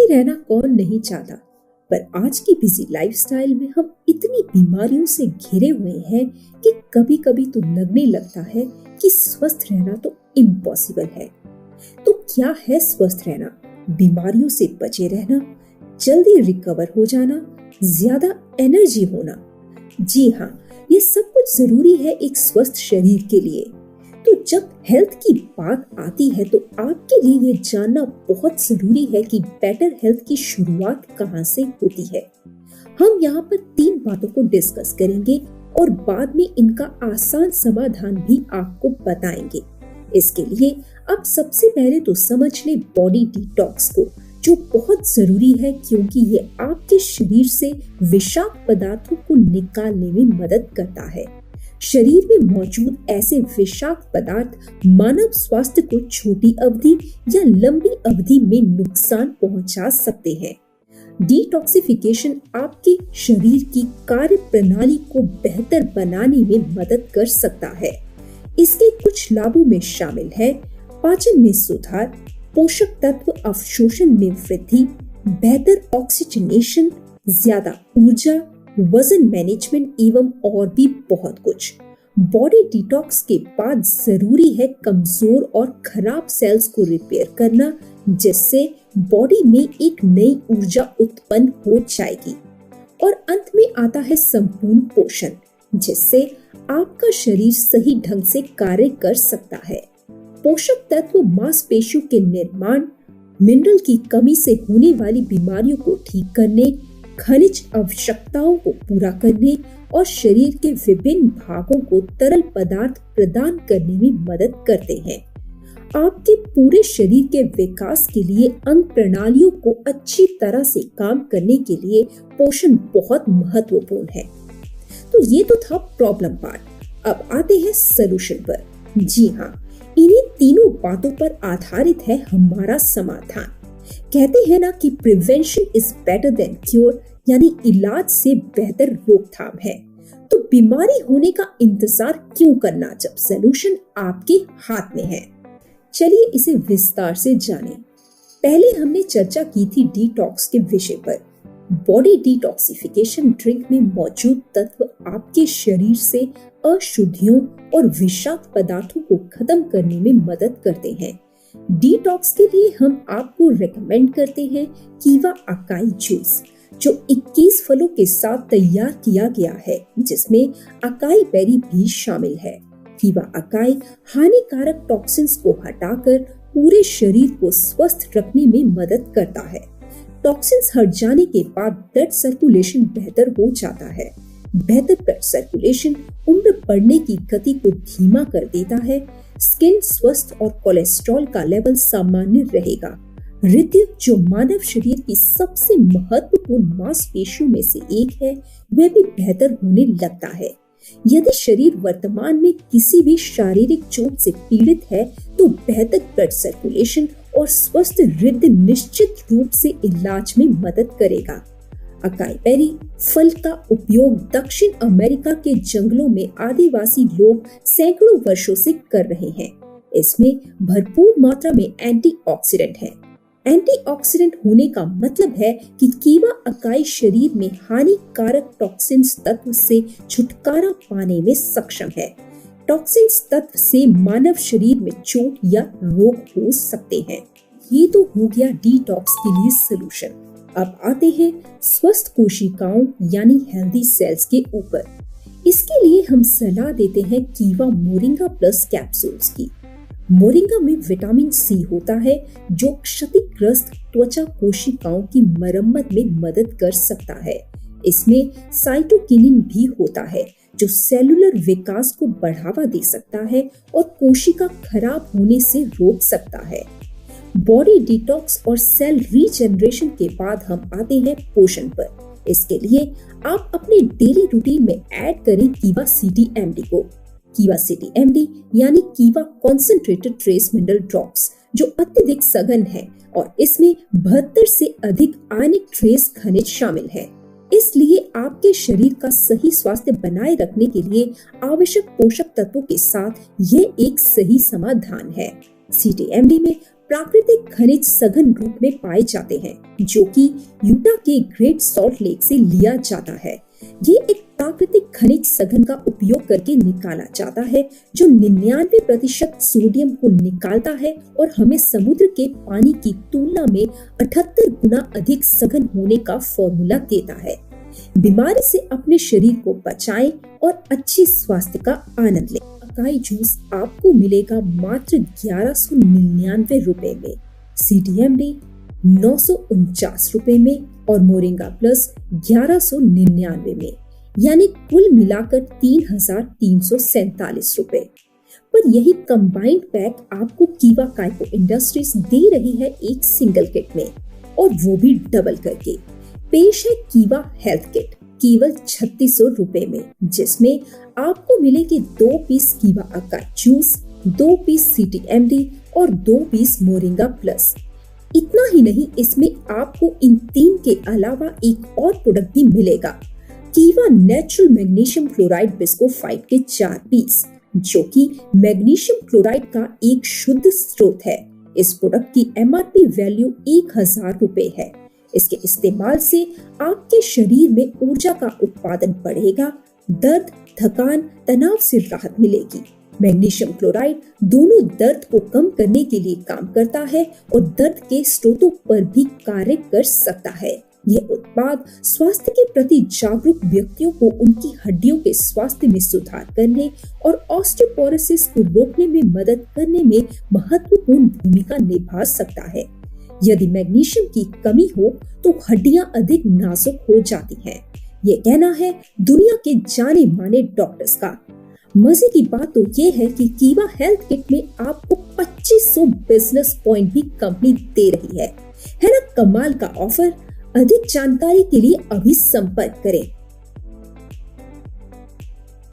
Healthy रहना कौन नहीं चाहता, पर आज की बिजी लाइफस्टाइल में हम इतनी बीमारियों से घिरे हुए हैं कि कभी कभी तो लगने लगता है कि स्वस्थ रहना तो इम्पॉसिबल है। तो क्या है स्वस्थ रहना? बीमारियों से बचे रहना, जल्दी रिकवर हो जाना, ज्यादा एनर्जी होना? जी हाँ, ये सब कुछ जरूरी है एक स्वस्थ शरीर के लिए। तो जब हेल्थ की बात आती है तो आपके लिए ये जानना बहुत जरूरी है कि बेटर हेल्थ की शुरुआत कहाँ से होती है। हम यहाँ पर 3 बातों को डिस्कस करेंगे और बाद में इनका आसान समाधान भी आपको बताएंगे। इसके लिए आप सबसे पहले तो समझ ले बॉडी डिटॉक्स को, जो बहुत जरूरी है क्योंकि ये आपके शरीर से विषाक्त पदार्थों को निकालने में मदद करता है। शरीर में मौजूद ऐसे विषाक्त पदार्थ मानव स्वास्थ्य को छोटी अवधि या लंबी अवधि में नुकसान पहुंचा सकते हैं। डिटॉक्सिफिकेशन आपके शरीर की कार्य प्रणाली को बेहतर बनाने में मदद कर सकता है। इसके कुछ लाभों में शामिल है पाचन में सुधार, पोषक तत्व अवशोषण में वृद्धि, बेहतर ऑक्सीजनेशन, ज्यादा ऊर्जा, वजन मैनेजमेंट एवं और भी बहुत कुछ। बॉडी डिटॉक्स के बाद जरूरी है कमजोर और खराब सेल्स को रिपेयर करना, जिससे बॉडी में एक नई ऊर्जा उत्पन्न हो जाएगी। और अंत में आता है संपूर्ण पोषण, जिससे आपका शरीर सही ढंग से कार्य कर सकता है। पोषक तत्व मांसपेशियों के निर्माण, मिनरल की कमी से होने वाली बीमारियों को ठीक करने, खनिज आवश्यकताओं को पूरा करने और शरीर के विभिन्न भागों को तरल पदार्थ प्रदान करने में मदद करते हैं। आपके पूरे शरीर के विकास के लिए अंग प्रणालियों को अच्छी तरह से काम करने के लिए पोषण बहुत महत्वपूर्ण है। तो ये तो था प्रॉब्लम पार्ट। अब आते हैं सलूशन पर। जी हाँ, इन्हीं तीनों बातों पर आधारित है हमारा समाधान। कहते हैं ना कि prevention is better than cure, यानी इलाज से बेहतर रोकथाम है। तो बीमारी होने का इंतजार क्यों करना जब सलूशन आपके हाथ में है? चलिए इसे विस्तार से जानें। पहले हमने चर्चा की थी डिटॉक्स के विषय पर। बॉडी डिटॉक्सिफिकेशन ड्रिंक में मौजूद तत्व आपके शरीर से अशुद्धियों और विषाक्त पदार्थों को खत्म करने में मदद करते हैं। डिटॉक्स के लिए हम आपको रेकमेंड करते हैं कीवा अकाई जूस, जो 21 फलों के साथ तैयार किया गया है, जिसमें अकाई बेरी भी शामिल है। कीवा अकाई हानिकारक टॉक्सिन्स को हटाकर पूरे शरीर को स्वस्थ रखने में मदद करता है। टॉक्सिन्स हट जाने के बाद ब्लड सर्कुलेशन बेहतर हो जाता है। बेहतर ब्लड सर्कुलेशन उम्र बढ़ने की गति को धीमा कर देता है। स्किन स्वस्थ और कोलेस्ट्रॉल का लेवल सामान्य रहेगा। हृदय, जो मानव शरीर की सबसे महत्वपूर्ण मांसपेशियों में से एक है, वह भी बेहतर होने लगता है। यदि शरीर वर्तमान में किसी भी शारीरिक चोट से पीड़ित है तो बेहतर ब्लड सर्कुलेशन और स्वस्थ हृदय निश्चित रूप से इलाज में मदद करेगा। अकाई बेरी फल का उपयोग दक्षिण अमेरिका के जंगलों में आदिवासी लोग सैकड़ों वर्षों से कर रहे हैं। इसमें भरपूर मात्रा में एंटीऑक्सीडेंट है। एंटीऑक्सीडेंट होने का मतलब है कि कीवा अकाई शरीर में हानिकारक टॉक्सिन्स तत्व से छुटकारा पाने में सक्षम है। टॉक्सिन्स तत्व से मानव शरीर में चोट या रोग हो सकते हैं। ये तो हो गया डिटॉक्स के लिए सलूशन। अब आते हैं स्वस्थ कोशिकाओं यानी हेल्दी सेल्स के ऊपर। इसके लिए हम सलाह देते हैं कीवा मोरिंगा प्लस कैप्सूल्स की। मोरिंगा में विटामिन सी होता है, जो क्षतिग्रस्त त्वचा कोशिकाओं की मरम्मत में मदद कर सकता है। इसमें साइटोकिनिन भी होता है, जो सेलुलर विकास को बढ़ावा दे सकता है और कोशिका खराब होने से रोक सकता है। बॉडी डिटॉक्स और सेल रीजनरेशन के बाद हम आते हैं पोषण पर। इसके लिए आप अपने डेली रूटीन में ऐड करें कीवा CTMD को। कीवा CTMD यानी कीवा कॉन्सेंट्रेटेड ट्रेस मिनरल ड्रॉप्स, जो अत्यधिक सघन है और इसमें 72 से अधिक आयनिक ट्रेस खनिज शामिल है। इसलिए आपके शरीर का सही स्वास्थ्य बनाए रखने के लिए आवश्यक पोषक तत्वों के साथ ये एक सही समाधान है। CTMD में प्राकृतिक खनिज सघन रूप में पाए जाते हैं, जो कि यूटा के ग्रेट सॉल्ट लेक से लिया जाता है। ये एक प्राकृतिक खनिज सघन का उपयोग करके निकाला जाता है, जो 99% सोडियम को निकालता है और हमें समुद्र के पानी की तुलना में 78 गुना अधिक सघन होने का फॉर्मूला देता है। बीमारी से अपने शरीर को बचाएं और अच्छे स्वास्थ्य का आनंद लें। अकाई जूस आपको मिलेगा मात्र 1199 रुपए में, CTMD 949 रुपए में और मोरिंगा प्लस 1199 में, यानी कुल मिलाकर 3347 रुपए। पर यही कंबाइंड पैक आपको कीवा काइको इंडस्ट्रीज दे रही है एक सिंगल किट में, और वो भी डबल करके। पेश है कीवा हेल्थ किट केवल 3600 रुपए में, जिसमें आपको मिलेगी 2 पीस कीवा अकाई जूस, 2 पीस CTMD और 2 पीस मोरिंगा प्लस। इतना ही नहीं, इसमें आपको इन 3 के अलावा एक और प्रोडक्ट भी मिलेगा, कीवा नेचुरल मैग्नीशियम क्लोराइड बिस्कोफाइट के 4 पीस, जो कि मैग्नीशियम क्लोराइड का एक शुद्ध स्रोत है। इस प्रोडक्ट की MRP वैल्यू 1000 रुपए है। इसके इस्तेमाल से आपके शरीर में ऊर्जा का उत्पादन बढ़ेगा, दर्द, थकान, तनाव से राहत मिलेगी। मैग्नीशियम क्लोराइड दोनों दर्द को कम करने के लिए काम करता है और दर्द के स्रोतों पर भी कार्य कर सकता है। यह उत्पाद स्वास्थ्य के प्रति जागरूक व्यक्तियों को उनकी हड्डियों के स्वास्थ्य में सुधार करने और ऑस्टियोपोरोसिस को रोकने में मदद करने में महत्वपूर्ण भूमिका निभा सकता है। यदि मैग्नीशियम की कमी हो तो हड्डियां अधिक नाजुक हो जाती हैं। ये कहना है दुनिया के जाने माने डॉक्टर्स का। मजे की बात तो ये है कि कीवा हेल्थ किट में आपको 2500 बिजनेस पॉइंट भी कंपनी दे रही है ना कमाल का ऑफर। अधिक जानकारी के लिए अभी संपर्क करें